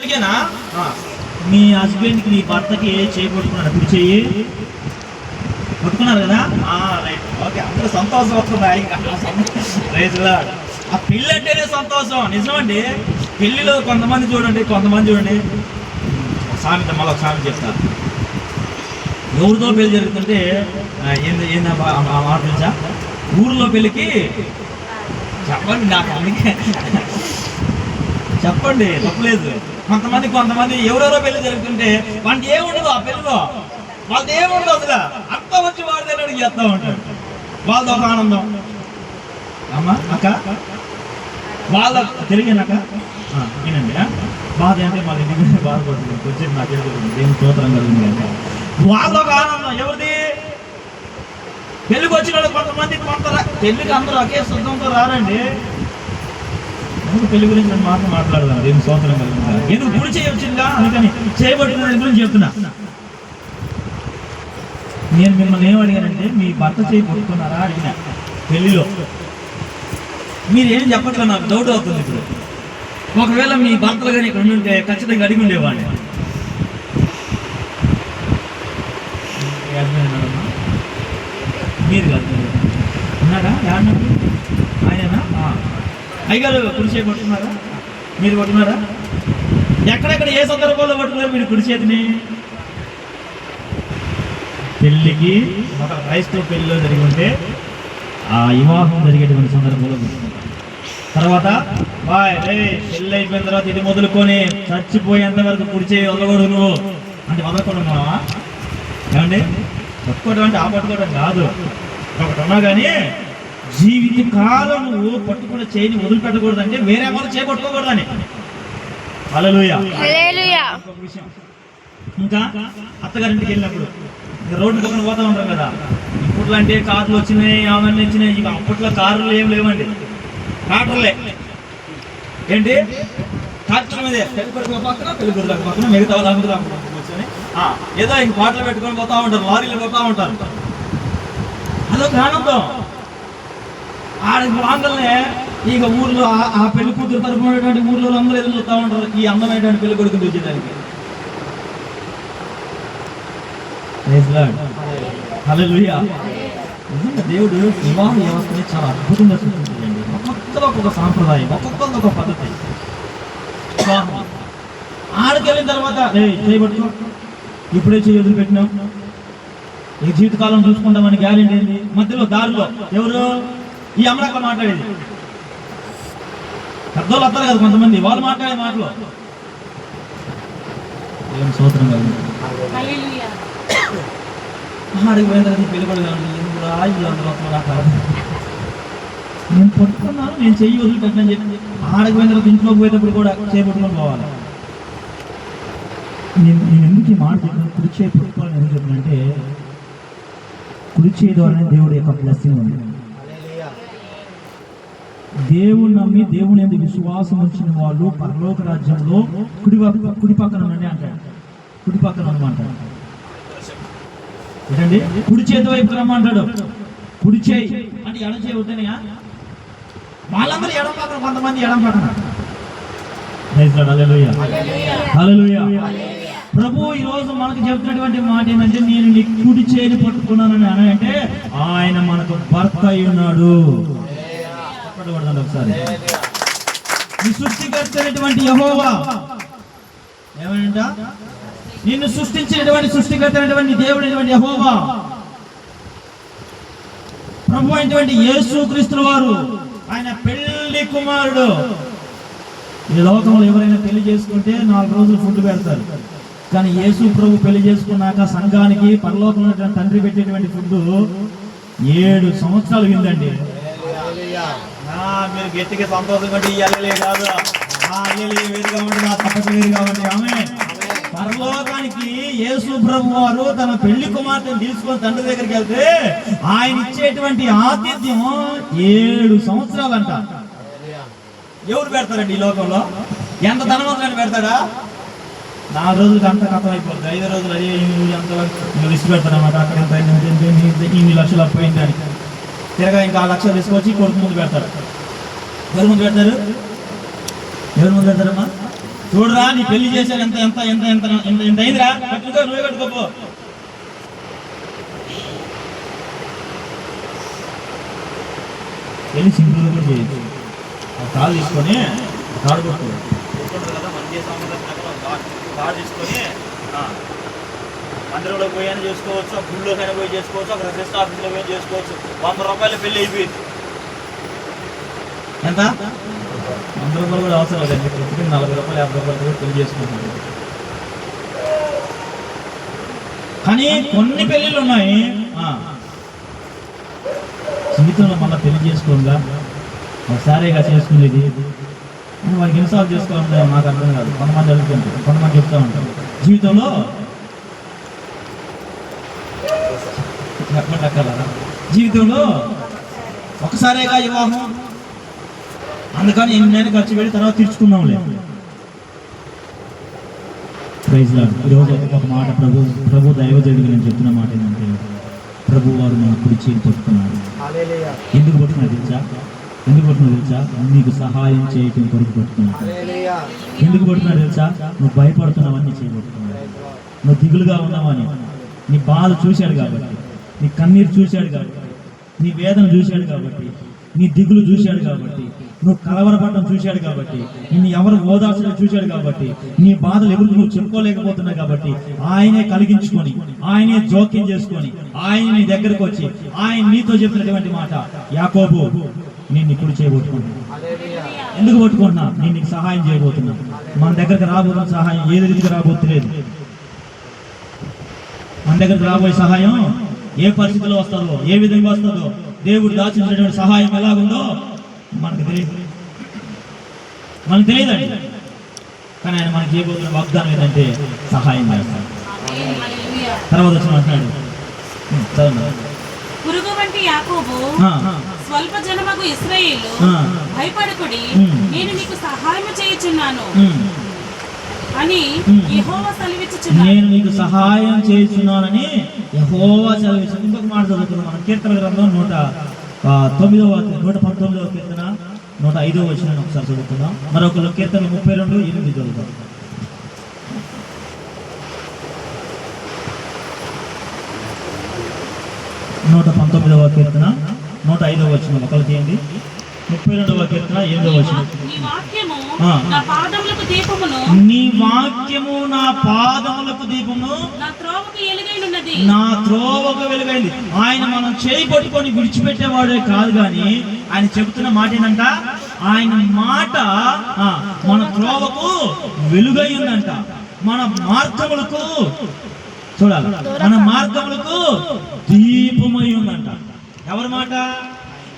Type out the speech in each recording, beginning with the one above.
మీకేనా? మీ హస్బెండ్కి మీ భర్తకి చేయబట్టుకున్నాడు, కుడి చెయ్యి పట్టుకున్నారు కదా, రైట్, ఓకే. అందరూ సంతోషం వస్తున్నాయి. ఆ పెళ్ళి అంటేనే సంతోషం, నిజమండి. పెళ్ళిలో కొంతమంది చూడండి సామెత, మళ్ళీ ఒక సామెత చెప్తారు. ఎవరితో పెళ్లి జరుగుతుంటే ఏంది మాట తెలుసా? ఊర్లో పెళ్ళికి చెప్పండి, నాకు అందుకే చెప్పండి, తప్పలేదు. కొంతమంది ఎవరెవరో పెళ్లి జరుగుతుంటే వాళ్ళకి ఏముండదు, ఆ పెళ్ళిలో వాళ్ళది ఏముండదు అసలు. అంత వచ్చి వాడితే అడిగి చేస్తూ ఉంటాడు. వాళ్ళది ఒక ఆనందం. అమ్మ అక్క వాళ్ళ తెలియనాక వినండి, బాధ అంటే వాళ్ళ ఇంటికి బాధపడుతుంది, వచ్చి నాకు ఏం స్తోత్రం కలిగింది అంటే వాళ్ళది ఒక ఆనందం. ఎవరిది? పెళ్ళికి వచ్చిన వాళ్ళు కొంతమంది పెళ్ళికి అందరూ ఒకే శుద్ధంతో రారండి. పెళ్లి గురించి నేను మాట్లాడదాం, ఏం స్తోత్రం కలిగింది. ఎందుకు గుడి చేయొచ్చిందా అందుకని చేయబట్టిన దాని గురించి చెప్తున్నా. నేను మిమ్మల్ని ఏమడిగానంటే మీ భర్త చేయి పట్టుకున్నారా అడిగినా. పెళ్లిలో మీరు ఏం చెప్పట్లేదు, నాకు డౌట్ అవుతుంది. ఇప్పుడు ఒకవేళ మీ భర్తలు కానీ ఇక్కడ ఉంటే ఖచ్చితంగా అడిగి ఉండేవాడిని. మీరు కాదు ఉన్నారా? ఆయననా? అయ్యగారు కుడి చేతి పట్టుకున్నారా? మీరు పట్టుకున్నారా? ఎక్కడెక్కడ ఏ సందర్భంలో పట్టుకున్నారు మీరు కుడి చేతిని? పెళ్ళికి ఒక క్రైస్తవ పెళ్ళిలో జరిగి ఉంటే ఆ వివాహం జరిగేటువంటి సందర్భంలో తర్వాత పెళ్ళి అయిపోయిన తర్వాత ఇది మొదలుకొని చచ్చిపోయేంత వరకు కుడి చేయి వదలకూడదు నువ్వు అంటే వదలకూడదు ఉన్నావా? ఏమండి, పట్టుకోవడం అంటే ఆ పట్టుకోవడం కాదు. ఒకటి ఉన్నా కానీ జీవిత కాలం నువ్వు పట్టుకున్న చేయిని వదిలిపెట్టకూడదు, అంటే వేరే వాళ్ళు చేపట్టుకోకూడదని. హల్లెలూయా. ఇంకా అత్తగారింటికి వెళ్ళినప్పుడు రోడ్డు పక్కన పోతా ఉంటాం కదా, ఇప్పట్లో అంటే కార్లు వచ్చినాయి, అవన్నీ వచ్చినాయి. ఇక అప్పట్లో కార్లు ఏం లేవండి, ట్రాక్టర్లే. ఏంటి ట్రాక్టర్ మీదే పెళ్ళికొడుకు పక్కన మిగతా వాళ్ళు కూర్చొని ఏదో ఇంక పాటలు పెట్టుకొని పోతా ఉంటారు, లారీలు పోతా ఉంటారు. అదొక ఆనందం. ఆడికి రాగానే ఇక ఊర్లో ఆ పెళ్లి కూతురు తరపునటువంటి ఊర్లో అందరూ ఎదురు చూస్తూ ఉంటారు ఈ అందమైనటువంటి పెళ్లి కొడుకుని వచ్చేదానికి. హల్లెలూయా. నిజంగా దేవుడు వివాహ వ్యవస్థని చాలా అద్భుతంగా సృష్టించండి. ఒక్కొక్కరు ఒక్కొక్క సాంప్రదాయం, ఒక్కొక్కరు ఒక పద్ధతి. ఆడికి వెళ్ళిన తర్వాత చేయబట్టుకో, ఇప్పుడే చేయి వదిలిపెట్టినాం, ఈ జీవితకాలం చూసుకుంటామని గ్యారెంటీ ఏంది? మధ్యలో దారిలో ఎవరు ఈ అమ్మడక్క మాట్లాడేది, పెద్దోళ్ళు వస్తారు కదా కొంతమంది, వాళ్ళు మాట్లాడే మాటలు ఏం స్తోత్రం కాదు. ఆడికి పోయిన తర్వాత పెళ్లి కూడా నేను పట్టుకున్నాను, నేను చెయ్యి వదిలిపెట్టని చెప్పి ఆడికి పోయిన తర్వాత ఇంట్లోకి పోయేటప్పుడు కూడా చేపట్టుకొని పోవాలి. నేను ఎందుకు ఈ మాట చెప్పిన కుడి చేయి పట్టుకోవాలని ఎందుకు చెప్పినంటే కుడి చేయి ద్వారానే దేవుడి యొక్క బ్లెస్సింగ్ ఉంది. దేవుని నమ్మి దేవుని ఎందుకు విశ్వాసం వచ్చిన వాళ్ళు పరలోక రాజ్యంలో కుడి పక్కన ఉండండి అంటాడు. కుడి పక్కన అనమాట ఏంటండి, కుడి చేతి వైపు రమ్మంటాడు. కుడి చేయి అంటే ఎడం చేయి ఉంటేనే వాళ్ళందరూ ఎడం పక్కన, కొంతమంది ఎడం పక్కన. హల్లెలూయా, హల్లెలూయా. ప్రభు ఈ రోజు మనకు చెప్తున్నటువంటి మాట ఏమంటే నేను నీ కుడి చేయిని పట్టుకున్నానని అని అంటే ఆయన మనకు భర్త అయి ఉన్నాడు. ఒకసారి నీ సృష్టికర్తైనటువంటి యెహోవా ఏమంట, నిన్ను సృష్టించినటువంటి సృష్టికర్తైనటువంటి దేవుడైనటువంటి యెహోవా, ప్రభు అయినటువంటి యేసుక్రీస్తు వారు ఆయన పెళ్లి కుమారుడు. ఈ లోకంలో ఎవరైనా పెళ్లి చేసుకుంటే 4 రోజులు ఫుడ్ పెడతారు, కానీ యేసు ప్రభు పెళ్లి చేసుకున్నాక సంఘానికి పరలోకంలో తండ్రి పెట్టేటువంటి ఫుడ్ 7 సంవత్సరాలు విందండి. మీరు గట్టిగా సంతోషం కంటే ఇయ్యాలే కాదు, వేరు కాబట్టి నా తప్పక వేరు కాబట్టి ఆమె పరలోకానికి యేసు ప్రభు వారు తన పెళ్లి కుమార్తెను తీసుకొని తండ్రి దగ్గరికి వెళ్తే ఆయన ఇచ్చేటువంటి ఆతిథ్యం 7 సంవత్సరాలంట. ఎవరు పెడతారండి ఈ లోకంలో? ఎంత ధనవంతులని పెడతాడా? 4 రోజులకి అంత కథం అయిపోతుంది. 5 రోజులు అదే అంత లిస్ట్ పెడతారన్నమాట. అక్కడ ఎంత ఇన్ని లక్షలు అప్పయింది అని తిరగా ఇంకా 1 లక్షలు తీసుకొచ్చి కొడుకు ముందు పెడతారు. ఎవరి ముందు పెడతారు? ఎవరి ముందు పెడతారమ్మా? చూడరా నీ పెళ్లి చేశారు ఎంత ఎంత ఎంత ఎంత ఎంత ఎంత అయిందిరా, కట్టుకో, నువ్వే కట్టుకోపో. పెళ్లి సింపుల్ కూడా చేయొచ్చు. ఆ తాడు తీసుకొని తాడు కొట్టుకోవాలి కదా, మన తాడు తీసుకొని మందిరంలో పోయి అని చేసుకోవచ్చు, ఆ గుళ్ళోకైనా పోయి చేసుకోవచ్చు, అక్కడ రిజిస్టర్ ఆఫీస్లో పోయి చేసుకోవచ్చు. 100 రూపాయలు పెళ్లి అయిపోయింది. ఎంత 100 రూపాయలు కూడా అవసరం లేదండి. 40 రూపాయలు 50 రూపాయలు కూడా పెళ్లి చేసుకుంటాను. కానీ కొన్ని పెళ్ళిళ్ళు ఉన్నాయి జీవితంలో మళ్ళీ పెళ్లి చేసుకోగా ఒకసారిగా చేసుకునేది వారికి ఎన్నిసార్లు చేసుకోవాలంటే నాకు అర్థం కాదు. కొంతమంది అడుగుతుంటారు, కొంతమంది చెప్తా ఉంటారు జీవితంలో జీవితంలో ఒకసారిగా వివాహం, అందుకని ఎన్నైనా ఖర్చు పెట్టి తర్వాత తీర్చుకున్నాంలే. Praise lord. ఈరోజు ఒక మాట ప్రభు దైవజనుడికి నేను చెప్తున్న మాట ఏంటంటే, ప్రభు వారు మన కుడి చేయి పట్టుకున్నారు. ఎందుకు పట్టుకున్నారు తెలుసా? నీకు సహాయం చేయటం కొరకు పట్టుకున్నాడు. ఎందుకు పట్టుకున్నాడు తెలుసా? నువ్వు భయపడుతున్నావని చేయబట్టుకున్నాడు. నువ్వు దిగులుగా ఉన్నావని నీ బాధ చూశాడు కాబట్టి, నీ కన్నీరు చూశాడు కాబట్టి, నీ వేదన చూశాడు కాబట్టి, నీ దిగులు చూశాడు కాబట్టి, నువ్వు కలవరపడటం చూశాడు కాబట్టి, నిన్ను ఎవరు ఓదార్చడం చూశాడు కాబట్టి, నీ బాధలు ఎవరికి నువ్వు చెప్పుకోలేకపోతున్నావు కాబట్టి, ఆయనే కలిగించుకొని, ఆయనే జోక్యం చేసుకొని, ఆయన నీ దగ్గరకు వచ్చి ఆయన నీతో చెప్పినటువంటి మాట, యాకోబు నేను ఇప్పుడు చేయబోతున్నాను. ఎందుకు పట్టుకుంటున్నా? నేను నీకు సహాయం చేయబోతున్నా. మన దగ్గరకు రాబోతున్న సహాయం ఏ రీతిగా రాబోతులేదు. మన దగ్గరకు రాబోయే సహాయం ఏ పరిస్థితిలో వస్తుందో, ఏ విధంగా వస్తుందో, దేవుడు దాచినటువంటి సహాయం ఎలాగుందో మనకు తెలియదండి. కానీ ఆయన మనకి చేయబోతున్న వాగ్దానం ఏంటంటే సహాయం చేస్తాడు. తర్వాత వచ్చిన అంటున్నాడు, పురుగు వంటి యాకోబు, స్వల్ప జనమగు ఇశ్రాయేలు, భయపడకుడి, నేను నీకు సహాయం చేయుచున్నాను అని యెహోవా సెలవిచ్చుచున్నాడు. నేను నీకు సహాయం చేయుచున్నానని యెహోవా సెలవిచ్చు. ఇంకొక మాట చదువుతున్నాం మనం కీర్తన గ్రంథం 119వ కీర్తన 105వ వచనం ఒకసారి చదువుతున్నాం. మరొక కీర్తన 32:8 చదువుతాం. 119వ కీర్తన 105వ వచనం ఒకరు తీయండి. 32వ కీర్తన 8వ వచనం. నీ వాక్యము నా పాదములకు దీపమును, నీ వాక్యము నా పాదములకు దీపమును, నా త్రోవకు ఎలుగైనది. నా త్రోవకు వెలుగైంది. ఆయన మనం చేయి పట్టుకొని విడిచిపెట్టేవాడే కాదు, కానీ ఆయన చెబుతున్న మాట ఏంటంట, ఆయన మాట మన త్రోవకు వెలుగై ఉందంట. మన మార్గములకు చూడాలి, మన మార్గములకు దీపమై ఉందంట. ఎవరి మాట?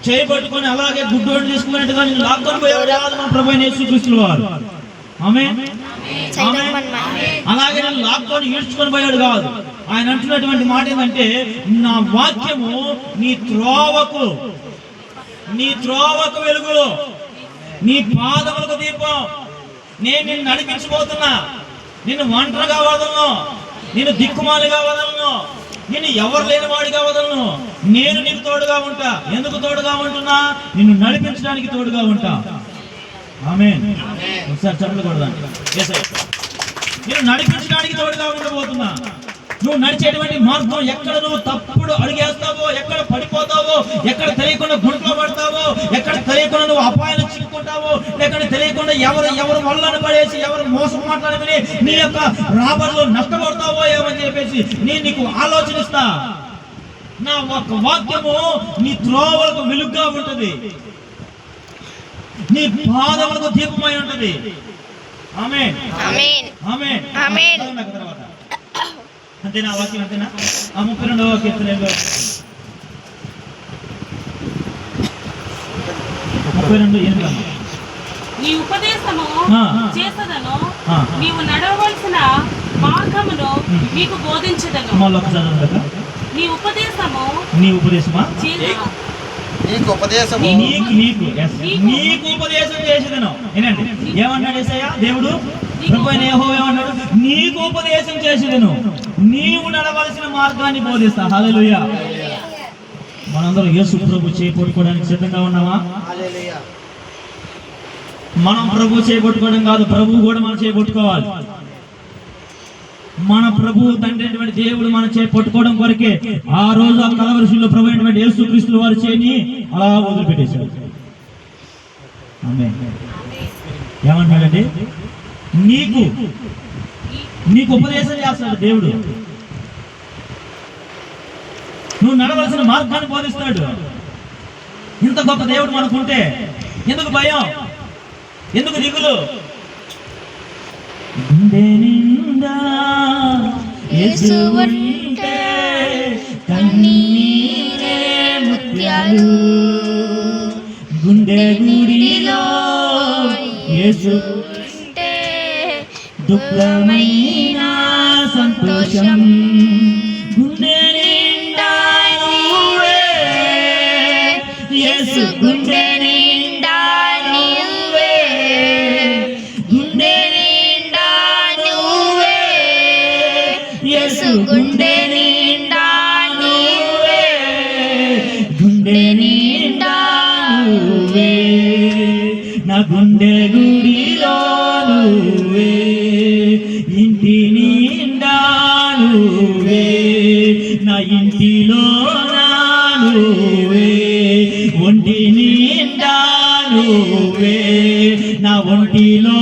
చేయబట్టుకొని అలాగే గుడ్డోడు తీసుకున్నట్టుగా నేను లాక్కొని పోయేవాడు కాదు మన ప్రభువైన యేసుక్రీస్తు వారు. ఆమేన్. అలాగే నేను లాక్కొని ఈడ్చుకొని పోయాడు కాదు. ఆయన అంటున్నటువంటి మాట ఏంటంటే, నా వాక్యము నీ త్రోవకు వెలుగు, నీ పాదములకు దీపం. నేను నిన్ను నడిపించబోతున్నా. నిన్ను ఒంటరిగా వదలను, నిన్ను దిక్కుమాలిగా వదలను, నేను ఎవరు లేని వాడిగా వదలను. నేను నీకు తోడుగా ఉంటా. ఎందుకు తోడుగా ఉంటున్నా? నిన్ను నడిపించడానికి తోడుగా ఉంటా. ఆమేన్. ఒకసారి చప్పట్లు కొడదాం. నేను నడిపించడానికి తోడుగా ఉండబోతున్నా. నువ్వు నడిచేటువంటి మార్గం ఎక్కడ నువ్వు తప్పుడు అడిగేస్తావో, ఎక్కడ పడిపోతావో, ఎక్కడ తెలియకుండా గుంట్లో పడతావో, ఎక్కడ తెలియకుండా నువ్వు అపాయాలు చిక్కుకుంటావో, ఎక్కడ తెలియకుండా ఎవరు వల్లను పడేసి ఎవరు మోసం మాట్లాడమని నీ యొక్క రాబడిలో నష్టపడతావో ఏమని చెప్పేసి నేను నీకు ఆలోచనిస్తా. నా ఒక వాక్యము నీ త్రోవలకు వెలుగుగా ఉంటది, నీ పాదములకు దీపమై ఉంటది. ఆమేన్. ఆమేన్. ఆమేన్. తర్వాత అంతేనా? వాక్యం అంతేనా? 32వ కీర్తనలో 32:8 నీ ఉపదేశము చేసదను, నీవు నడవవలసిన మార్గమును నీకు బోధించదను. నీ ఉపదేశమా నీకు ఉపదేశం చేసేదను. ఏనండి ఏమన్నాడు యేసయ్య? దేవుడు ప్రభువైన యెహోవా ఏమన్నాడు? నీకు ఉపదేశం చేసేదను, నీవు నడవలసిన మార్గాన్ని బోధిస్తా. హల్లెలూయా. మనందరం యేసు ప్రభు చేయి పట్టుకోవడానికి సిద్ధంగా ఉన్నామా? మనం ప్రభు చేయబట్టుకోవడం కాదు, ప్రభు కూడా మనం చేయబట్టుకోవాలి. మన ప్రభు తండ్రి అయినటువంటి దేవుడు మనం పట్టుకోవడం కొరకే ఆ రోజు ఆ కలవరిశిలో ప్రభు అయినటువంటి యేసుక్రీస్తు వారు చేయని అలా వదిలిపెట్టేశారు. ఆమేన్. ఏమంటాడండి? నీకు ఉపదేశం చేస్తాడు దేవుడు. నువ్వు నడవలసిన మార్గాన్ని బోధిస్తాడు. ఇంత గొప్ప దేవుడు మనకుంటే ఎందుకు భయం, ఎందుకు దిగులు? గుండె నిండా యేసు ఉంటే కన్నీరే ముత్యాలు, గుండె గుడిలో యేసు ఉంటే దుఃఖమైన సంతోషం. గుండె నిండా నువ్వే యేసు, గుండె నిండా నువ్వే, గుండె నిండా నువ్వే యేసు, గుండె నిండా నువ్వే, గుండె నిండా నువ్వే, నా గుండె గుడిలో నువ్వే, ఇంటి నిండా నువ్వే, నా ఇంటిలో నువ్వే, ఒంటి నిండా నువ్వే, నా ఒంటిలో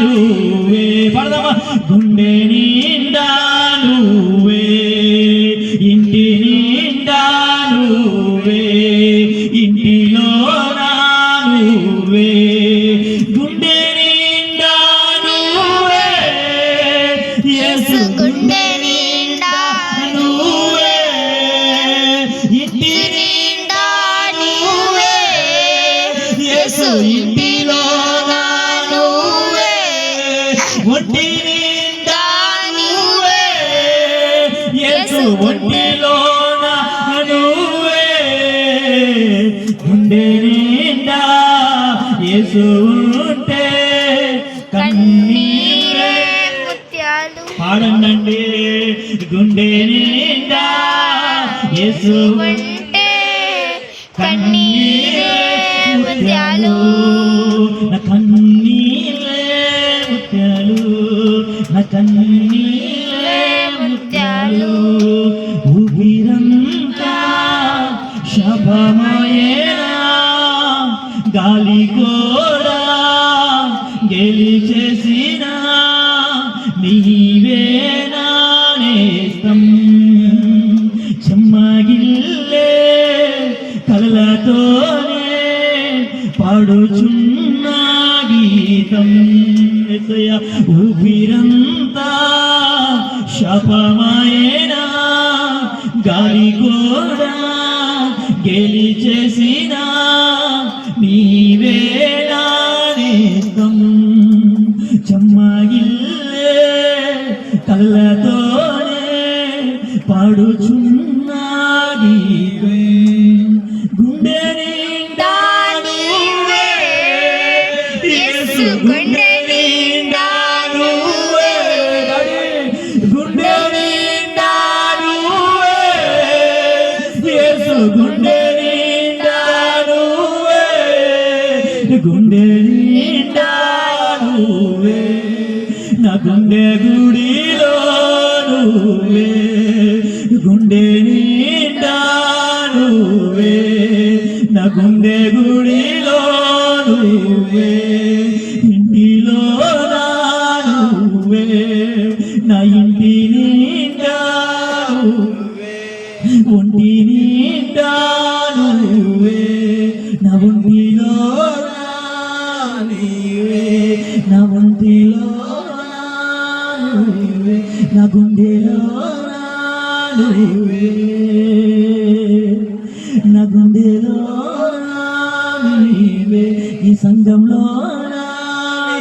నువ్వే. పడదామా? గుండె నిండా నువ్వే, ఇంటి నిండా నువ్వే, ఇంటిలో నువ్వే, గుండె నిండా నువ్వే యేసు, గుండె నిండా నువ్వే, ఇంటి నిండా నువ్వే యేసు, ఇంటిలో నువ్వే, ఒంటి నిండా నువ్వే యేసు, ఒంటిలో నువ్వే, గుండె నిండా యేసు ఉంటే కన్నీరే ముత్యాలు. పాడండి. గుండె నిండా యేసు ఉంటే కన్నీరే ముత్యాలు, నా కన్నీరే ముత్యాలు, నా కన్నీరే ముత్యాలు, ఊపిరంతా శబమయేనా, గాలి కూడా గెలిచేసిన నీవే నా నేస్తం, చెమ్మగిల్లే కలలతోనే పాడుచున్న గీతం. ఊపిరంతా శాపమయేనా, గాలి కూడా గెలిచేసిన నీవే నా నేస్తం, చెమ్మగిల్లే కళ్ళతోనే పాడుచున్న గీతం. గుండె నిండా నువ్వే యేసు, గుండె నిండా నువ్వే, గుండె నిండా నువ్వే యేసు, గుండె నిండా నువ్వే, గుండె నిండా నువ్వే, నా గుండె గుడిలో నువ్వే, గుండె నిండా నువ్వే, నా గుండె గుడిలో నువ్వే, ఇంటిలో నువ్వే, నా ఇంటి నిండా నువ్వే, ఒంటి నిండా నువ్వే, నా ఒంటిలో నీవే, నా ఒంటిలో నువ్వే, నా గుండెలో నువ్వే, నా గుండెలో నీవే, ఈ సంఘంలో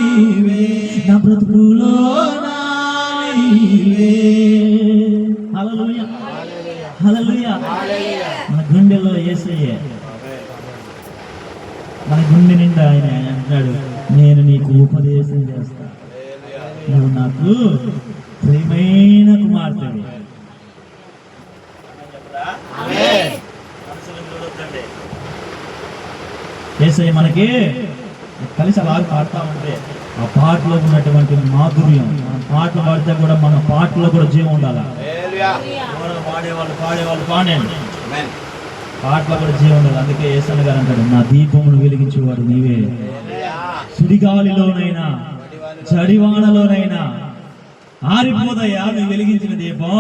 నీవే, నా బ్రతుకులో నీవే. హల్లెలూయా, హల్లెలూయా. మన గుండెలో యేసయ్య, మన గుండె నిండా ఆయన అంటాడు, నేను నీకు ఉపదేశం చేస్తా, నువ్వు నాకు ప్రియమైన కుమార్తెవి. యేసయ్య మనకి కలిసి అలా పాడుతూ ఉంటే ఆ పాటలో ఉన్నటువంటి మాధుర్యం, మనం పాటలు పాడితే కూడా మన పాటలో కూడా జీవం ఉండాలి. పాడేవాళ్ళు పాడండి, పాటలో కూడా జీవం ఉండాలి. అందుకే యేసయ్య గారు అంటాడు, నా దీపమును వెలిగించేవాడు నీవే. సుడిగాలిలోనైనా జడివానలోనైనా ఆరిపోదయ్యా నువ్వు వెలిగించిన దీపం.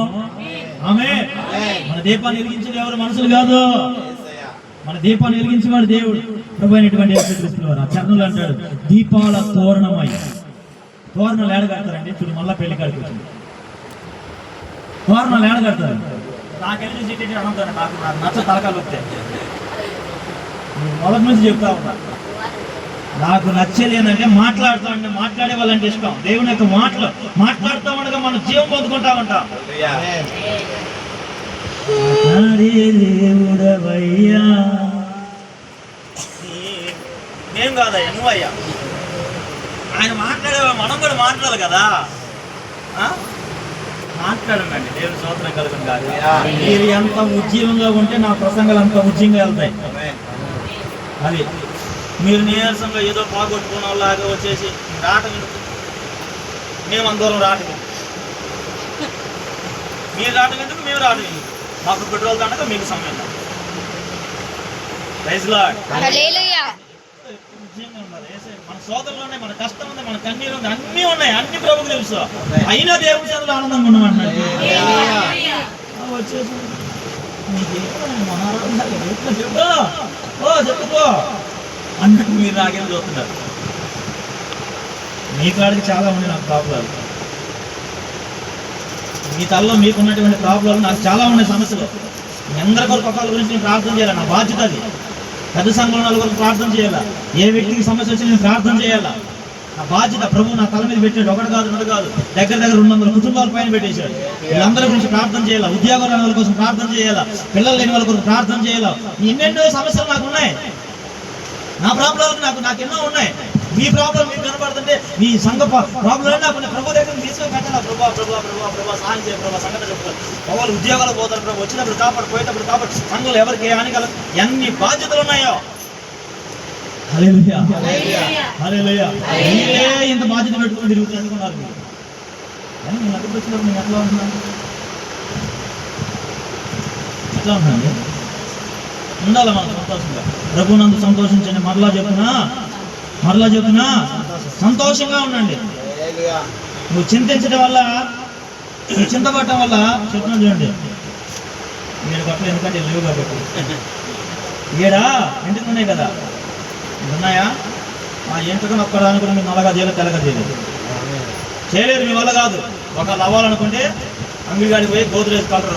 ఆమేన్. మన దీపాన్ని వెలిగించేది ఎవరు? మనుషులు కాదు, మన దీపాన్ని వెలిగించేవాడు దేవుడు, ప్రభు అయినటువంటి యేసుక్రీస్తు వారు. ఆ చరణంలో అంటాడు, దీపాల తోరణమై. తోరణాలు ఏడ కడతారండి? చూడు, మళ్ళా పెళ్లి కాడికి వచ్చింది. తోరణాలు ఏడ కడతారు? నాకెళ్ళి సిటీ అనంతాను, నాకు నచ్చ తలకాలు వస్తాయి. మొదటి నుంచి చెప్తా ఉన్నా, నాకు నచ్చేది ఏంటంటే మాట్లాడే వాళ్ళంటే ఇష్టం. దేవుని యొక్క మాట్లాడుతూ ఉండగా మనం జీవం పొందుకుంటా ఉంటాం. దేవుడవయ్యా, నేను కాదయ్యా, నువ్వయ్యా. ఆయన మాట్లాడేవా, మనం కూడా మాట్లాడాలి కదా. మాట్లాడండి, దేవుని స్తోత్రం కలుగును కాదు. మీరు ఎంత ఉద్యమంగా ఉంటే నా ప్రసంగాలు అంత ఉద్యంగా వెళ్తాయి. అది మీరు నీరసంగా ఏదో పోగొట్టుకున్న వాళ్ళలాగా వచ్చేసి రావటం, మేము అందరం రావటం, మీరు రావటం ఎందుకు, మేము రావటం ఎందుకు? మాకు పెట్రోల్ దండక మీకు సమయం. Praise Lord. మన సోదరులు ఉన్నాయి, మన కష్టం ఉంది, మన కన్నీరు ఉంది, అన్నీ ఉన్నాయి, అన్ని ప్రభుకు తెలుసు. అయినా దేవుడి చేతులు ఆనందంగా ఉన్నామంటున్నాడు. వచ్చేసి చెప్పుకో అన్నట్టు మీరు నాకేం చూస్తున్నారు. మీ కాడికి చాలా ఉన్నాయి నాకు ప్రాబ్లాలు, మీ తలలో మీకున్నటువంటి ప్రాబ్లాలు నాకు చాలా ఉన్నాయి, సమస్యలు. మీ అందరి కొరకు ఒకళ్ళ గురించి నేను ప్రార్థన చేయాలి, నా బాధ్యత అది. పెద్ద సంఘంలో నలుగురికి ప్రార్థన చేయాలా, ఏ వ్యక్తికి సమస్య వచ్చి నేను ప్రార్థన చేయాలా, నా బాధ్యత. ప్రభు నా తల మీద పెట్టాడు, ఒకటి కాదు రెండు కాదు, దగ్గర 200 కుటుంబాల పైన పెట్టేశాడు. వీళ్ళందరి గురించి ప్రార్థన చేయాలా, ఉద్యోగాలు వాళ్ళ కోసం ప్రార్థన చేయాలా, పిల్లలు లేని వాళ్ళ కోసం ప్రార్థన చేయాలా. ఎన్నెన్నో సమస్యలు నాకు ఉన్నాయి, నా ప్రాబ్లం నాకు ఎన్నో ఉన్నాయి. మీ ప్రాబ్లం మీకు కనపడుతుంటే మీ సంఘ ప్రాబ్లం నాకు ప్రభు దగ్గర తీసుకొని పెట్టాలా. ప్రభా సహాయం చేయ ప్రభా, సంగతి చెప్తారు. వాళ్ళు ఉద్యోగాలు పోతారు ప్రభు, వచ్చినప్పుడు కాపాడు, పోయేటప్పుడు కాపాడు. సంఘంలో ఎవరికి ఏ హాని కలదు, ఎన్ని బాధ్యతలు ఉన్నాయో. హల్లెలూయా, హల్లెలూయా. మీరే ఇంత బాధ్యత పెట్టుకుని తిరుగుతున్నారు అనుకున్నారు. కానీ నేను అక్కడికి వచ్చినప్పుడు నేను ఎట్లా ఉంటున్నాను, ఎట్లా ఉంటున్నాను? ఉండాలి మనం సంతోషంగా. ప్రభునందు సంతోషించండి. మరలా చెప్తున్నా సంతోషంగా ఉండండి. నువ్వు చింతించడం వల్ల, నువ్వు చింతపడటం వల్ల చెప్తున్నా చూడండి, ఏడు గట్ల ఎందుకంటే లేవు కాబట్టి ఏడా ఇంటికి ఉన్నాయి కదా, ఉన్నాయా? ఆ ఎంటుకని ఒక్కడానికి కూడా మీరు నల్లగా చేయలేదు, తెల్లగా చేయలేరు, మీ వల్ల కాదు. ఒకళ్ళు అవ్వాలనుకుంటే అంగిడిగాడికి పోయి గోద్రేజ్ కలర్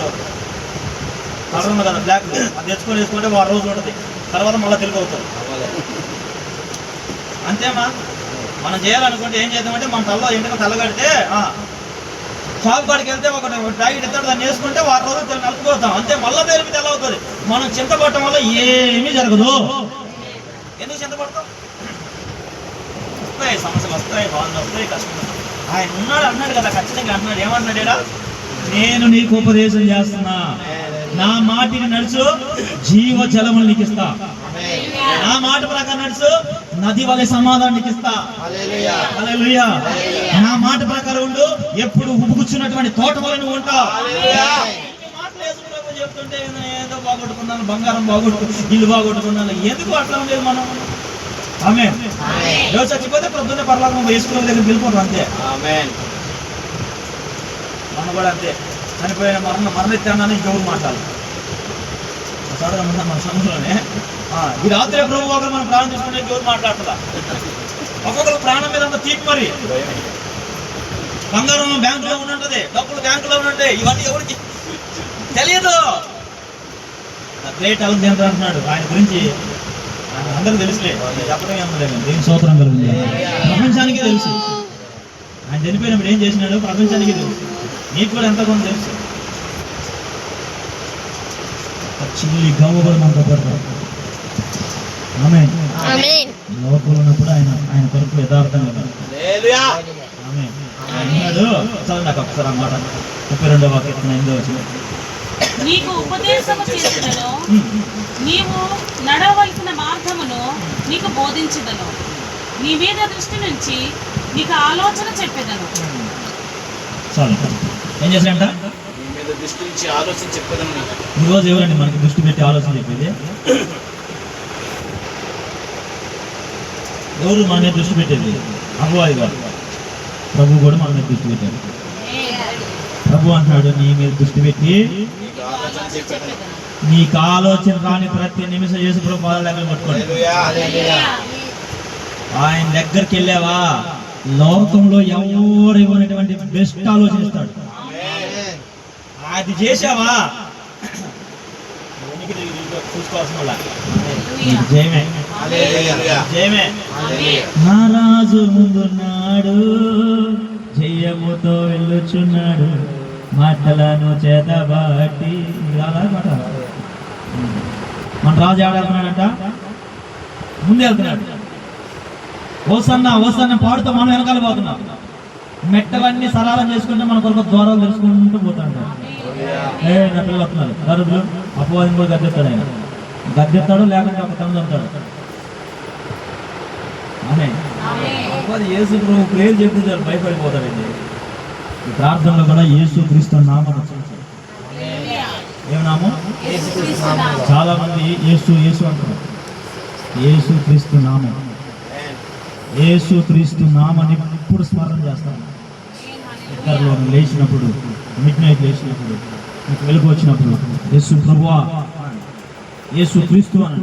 ఉంది కదా, బ్లాక్, అది తెచ్చుకొని వేసుకుంటే 6 రోజులు ఉంటుంది, తర్వాత మళ్ళీ తెలుగు అవుతుంది. అంతేమా? మనం చేయాలనుకుంటే ఏం చేద్దామంటే, మన తలలో ఎంటుక తెల్లగడితే షాప్ కాడికి వెళ్తే ఒక ప్యాకెట్ ఇస్తాడు, దాన్ని వేసుకుంటే 6 రోజులు నలుపుకోతాం, అంతే. మళ్ళీ తెలిపి తెల్ల అవుతుంది. మనం చింతపడటం వల్ల ఏమీ జరగదు. ఎందుకు చింతపడతాం? వస్తాయి సమస్యలు, వస్తాయి బాధలు, వస్తాయి కష్టం. ఆయన అన్నాడు కదా, ఖచ్చితంగా అన్నాడు. ఏమన్నాడా? నేను నీకు ఉపదేశం చేస్తున్నా, నా మాటిని నడుచు, జీవ జలములు నీకు ఇస్తా. నా మాట ప్రకారం నడుచు, నది వలె సమాధానం నీకు ఇస్తా. హల్లెలూయా. నా మాట ప్రకారం ఉండు, ఎప్పుడు ఉబ్బుకుచున్నటువంటి తోట వలె నువ్వు ఉంటావు. చెప్తుంటే ఏదో బాగొట్టుకున్నాను, బంగారం ఇల్లు బాగొట్టుకున్నాను, ఎందుకు అట్లా ఉండేది మనం? ఆమేన్. ఎవరు చచ్చిపోతే ప్రొద్దున్నే పరలోకం వేసుకునే దగ్గర వెళ్ళిపోతాం, అంతే. మనం కూడా అంతే. చనిపోయిన మరణిత్తానని ఇంకెవరు మాట్లాడాలి మన సమయంలోనే. ఈ రాత్రి ప్రభు ఒకరు మనం ప్రాణం తీసుకుంటే ఇంకెవరు మాట్లాడుతుందా? ఒక్కొక్కరు ప్రాణం మీద అంత తీపి. మరి బంగారం బ్యాంకులో ఉండుంటది, డబ్బులు బ్యాంకులో ఉండుంటాయి, ఇవన్నీ ఎవరికి తెలియదు. గ్రేట్ అలెగ్జాండర్ అంటున్నాడు, ఆయన గురించి అందరూ తెలుసులే, చెప్పడం ఏమలేదు. దేని స్తోత్రం కలుగుతుంది. ప్రపంచానికి తెలుసు ఆయన చనిపోయినప్పుడు ఏం చేసినాడు, ప్రపంచానికి తెలుసు, నీకు కూడా ఎంత కొంత తెలుసు. చిల్లి గవ్వ కూడా మనకు పడతారు. ఆమేన్. లోపల ఉన్నప్పుడు ఆయన కొరకు యథార్థంగా అన్నాడు. నాకు ఒకసారి అన్నమాట 32వ వాక్యం 8వ వచనం. నీకు ఉపదేశము చేసినను, నీవు నడవలసిన మార్గమును నీకు బోధించదను. నీ మీద దృష్టి నుంచి నీకు ఆలోచన చెప్పేదను. చాలు. ఏం చేశాడంట? నీ మీద దృష్టి నుంచి ఆలోచన చెప్పేదను. ఈరోజు ఎవరండి మనకి దృష్టి పెట్టి ఆలోచన చెప్పేది? ఎవరు మన మీద దృష్టి పెట్టేది? అపవాది కాదు, ప్రభు కూడా మన మీద దృష్టి పెట్టాడు. ప్రభు అంటున్నాడు, నీ మీద దృష్టి పెట్టి నీకు ఆలోచన చెప్పేదను. నీకు ఆలోచన రాని ప్రతి నిమిషం యేసు ప్రభు పాదాల దగ్గర పట్టుకోండి. ఆయన దగ్గరికి వెళ్ళావా, లోకంలో ఎవరు ఇవ్వనటువంటి బెస్ట్ ఆలోచనిస్తాడు. అది చేసావా, చూసుకోవాల్సిన వాళ్ళ జయమే జయమే. నా రాజు ముందున్నాడు, జయముతో వెళ్ళుచున్నాడు, మాటలను చేతబాటి. మాట మన రాజు ఆడుతున్నాడంట, ముందే వెళ్తున్నాడు. ఓసన్న ఓసన్న పాడుతూ మనం వెనకాల పోతున్నాం. మెట్టలన్నీ సరళం చేసుకుంటే మన కొరకు ద్వారాలు తెలుసుకుంటూ పోతాడు. నా పిల్లలు వస్తున్నారు, దరుదులు అపవాదం కూడా గద్దెత్తాడు. ఆయన గద్దెత్తాడు, లేకుంటే ఒక తను చంపుతాడు. అనే అపవాది యేసు ప్రభు ప్రేరు చెప్తే చాలు భయపడిపోతాడండి. ఈ ప్రార్థనలో కూడా యేసు క్రీస్తు నామం. ఏమన్నాము? చాలా మంది యేసు యేసు అంటారు. యేసు క్రీస్తు నామం, యేసు క్రీస్తు నామాన్ని ఇప్పుడు స్మరణ చేస్తాను. ఇద్దరిలో లేచినప్పుడు, మిడ్ నైట్ లేచినప్పుడు, మీకు వెలుగు వచ్చినప్పుడు యేసు ప్రభువా, యేసు క్రీస్తు అని.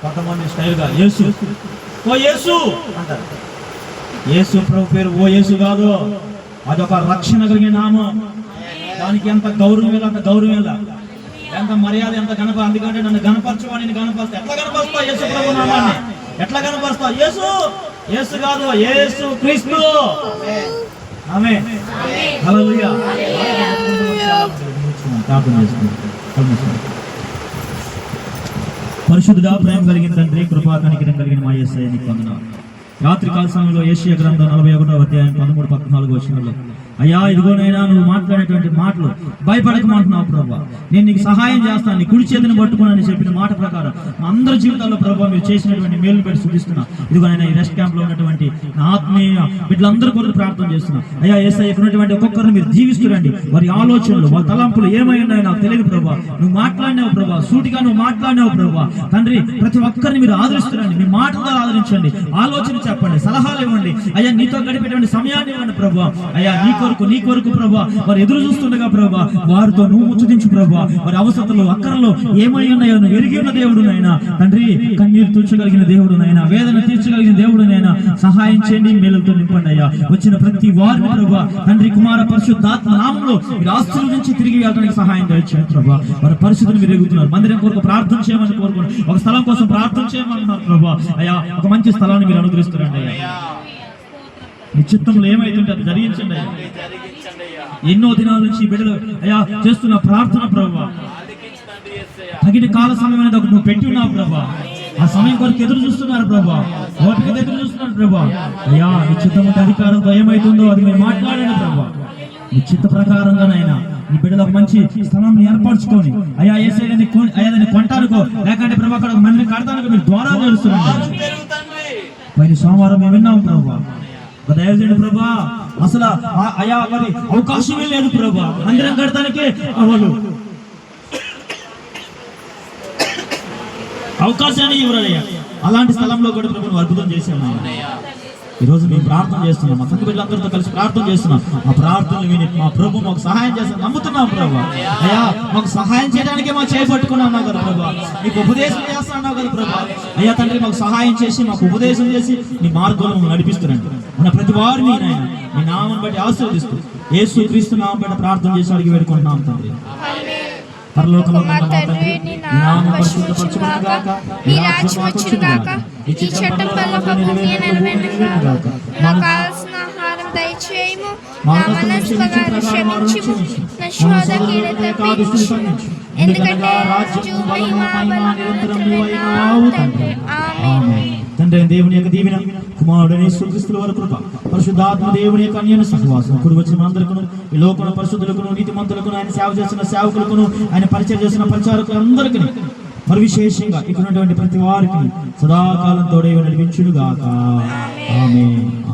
కొంతమంది స్టైల్గా యేసు, ఓ యేసు అంటారు. యేసు ప్రభు పేరు ఓ యేసు కాదు, అదొక రక్షణ కలిగిన నామం. దానికి ఎంత గౌరవం ఇలా, అంత గౌరవం ఇలా, ఎంత మర్యాద, ఎంత గణప. అందుకంటే నన్ను గణపరచు అని గణపరుస్తా. ఎట్లా గణపరుస్తావు యేసు ప్రభు నామాన్ని? ఎట్లా కనపరుస్తావు? యేసు యేసు కాదు, యేసు క్రీస్తు. ఆమేన్, హల్లెలూయా. పరిశుద్ధుడా, ప్రేమ కలిగిన తండ్రి, కృపా కనికరం కలిగిన మా యేసయ్య నీకు వందనాలు. రాత్రి కాల సమయంలో యెషయా గ్రంథం 41వ అధ్యాయం 13-14 వచనాల్లో, అయ్యా ఇదిగోనైనా నువ్వు మాట్లాడేటువంటి మాటలు భయపడకమంటున్నావు ప్రభా, నేను నీకు సహాయం చేస్తాను, నీ కుడి చేతిని పట్టుకున్నాను చెప్పిన మాట ప్రకారం మా అందరి జీవితాల్లో ప్రభావ మీరు చేసినటువంటి మేలు పెట్టి చూపిస్తున్నా. ఇదిగోనైనా ఈ రెస్ట్ క్యాంప్ లో ఉన్నటువంటి నా ఆత్మీయ బిడ్డలందరూ కొరకు ప్రార్థన చేస్తున్నా. అయ్యా యేసయ్య ఉన్నటువంటి ఒక్కొక్కరిని మీరు జీవిస్తురండి. వారి ఆలోచనలు, వారి తలంపులు ఏమై ఉన్నాయో నాకు తెలియదు ప్రభా. నువ్వు మాట్లాడినావు ప్రభా, సూటిగా నువ్వు మాట్లాడినావు ప్రభా. తండ్రి, ప్రతి ఒక్కరిని మీరు ఆదరిస్తురండి, మీ మాటతో ఆదరించండి, ఆలోచన చెప్పండి, సలహాలు ఇవ్వండి. అయ్యా నీతో గడిపేటువంటి సమయాన్ని ఇవ్వండి ప్రభా. అయ్యా నీ కొరకు ప్రభా వారు ఎదురు చూస్తుండగా ప్రభా వారితో నువ్వు ముచ్చటించు ప్రభా. వారి అవసరతలు, అక్కరలో ఏమై ఉన్నాయో నువ్వు ఎరిగి ఉన్న దేవుడు నాయన. తండ్రి, కన్నీరు తీర్చగలిగిన దేవుడు నాయన, వేదన తీర్చగలిగిన దేవుడు నాయన. సహాయం చేయండి, మేలుతో నింపండి అయ్యా. వచ్చిన ప్రతి వారిని ప్రభా తండ్రి, కుమార పరిశుద్ధాత్మ నామంలో మీరు ఆస్తుల నుంచి తిరిగి వెళ్ళడానికి సహాయం దయచేయండి ప్రభా. వారి పరిస్థితులు మీరు ఎరుగుతున్నారు. మందిరం కొరకు ప్రార్థన చేయమని కోరుకున్నారు, ఒక స్థలం కోసం ప్రార్థన చేయమన్నారు ప్రభా. అయ్యా ఒక మంచి స్థలాన్ని మీరు అనుగ్రహిస్తారండి అయ్యా. మీ చిత్తంలో ఏమైతుంటే అది జరిగించండి అయ్యా. ఎన్నో దినాల నుంచి బిడ్డలు అయ్యా చేస్తున్న ప్రార్థన ప్రభా, తగిన కాల సమయం అనేది ఒకటి నువ్వు పెట్టి ఉన్నావు ప్రభా. ఆ సమయం కొరకు ఎదురు చూస్తున్నారు ప్రభా, ఓపిక ఎదురు చూస్తున్నారు ప్రభా. అయ్యా మీ చిత్తం అధికారంతో ఏమైతుందో అది మీరు మాట్లాడండి ప్రభా. మీ చిత్త ప్రకారంగానైనా మీ బిడ్డలు ఒక మంచి స్థలాన్ని ఏర్పరచుకొని అయ్యా ఏసైనా అయ్యాదని కొంటానుకో, లేకంటే ప్రభా అక్కడ మందిని కడతానుకో మీరు ద్వారా తెలుస్తున్నారు. పైన సోమవారం మేము విన్నాం ప్రభా, దయచేయండి ప్రభా. అసలు అయా మరి అవకాశమే లేదు ప్రభా, మందిరం కడతానికే వాళ్ళు అవకాశాన్ని ఇవ్వరయ్యా. అలాంటి స్థలంలో కూడా ప్రభు అద్భుతం చేశాను. ఈరోజు మేము ప్రార్థన చేస్తున్నాం, మా సంఘ బిడ్డలందరితో కలిసి ప్రార్థన చేస్తున్నాం. మా ప్రార్థనలు విని మా ప్రభు మాకు సహాయం చేస్తాం నమ్ముతున్నాం ప్రభా. అయ్యా మాకు సహాయం చేయడానికే మా చేపట్టుకున్నాం కదా ప్రభా. మీకు ఉపదేశం చేస్తున్నావు కదా ప్రభా. అయ్యా తండ్రి, మాకు సహాయం చేసి మాకు ఉపదేశం చేసి మీ మార్గంలో నడిపిస్తున్నాను. మన ప్రతి వారిని నాయన మీ నామం బట్టి ఆశీర్వదిస్తూ యేసు క్రీస్తు నామం బట్టి ప్రార్థన చేసి అడిగి వేడుకుంటున్నాం తండ్రి. పరలోకంలో ఉన్న మా తండ్రి, నీ నామం పరిశుద్ధపరచబడును గాక, నీ రాజ్యం వచ్చును గాక, నీ చిత్తం పరలోక భూమి నెరవేరును గాక. మాకు కావలసిన ఆహారం దయచేయము, మా మనస్సులను క్షమించుము, నా శోధనకి తప్పించుము, ఎందుకంటే రాజ్యం మహిమ నిరంతరం నీవైనావు తండ్రి. ఆమేన్. తండ్రి దేవుని యొక్క దీవెన, కుమారుడైన యేసుక్రీస్తు వారి కృప, పరిశుద్ధాత్మ దేవుని యొక్క అన్యోన్య సహవాసం కూడి వచ్చిన అందరికీ, ఈ లోకంలో పరిశుద్ధులకు, నీతిమంతులకు, ఆయన సేవ చేసిన సేవకులకు, ఆయన పరిచయం చేసిన పరిచారకులందరికీ మరి విశేషంగా ఇక్కడ ఉన్నటువంటి ప్రతి వారికి సదాకాలం తోడే నడిపించును గాక. ఆమేన్.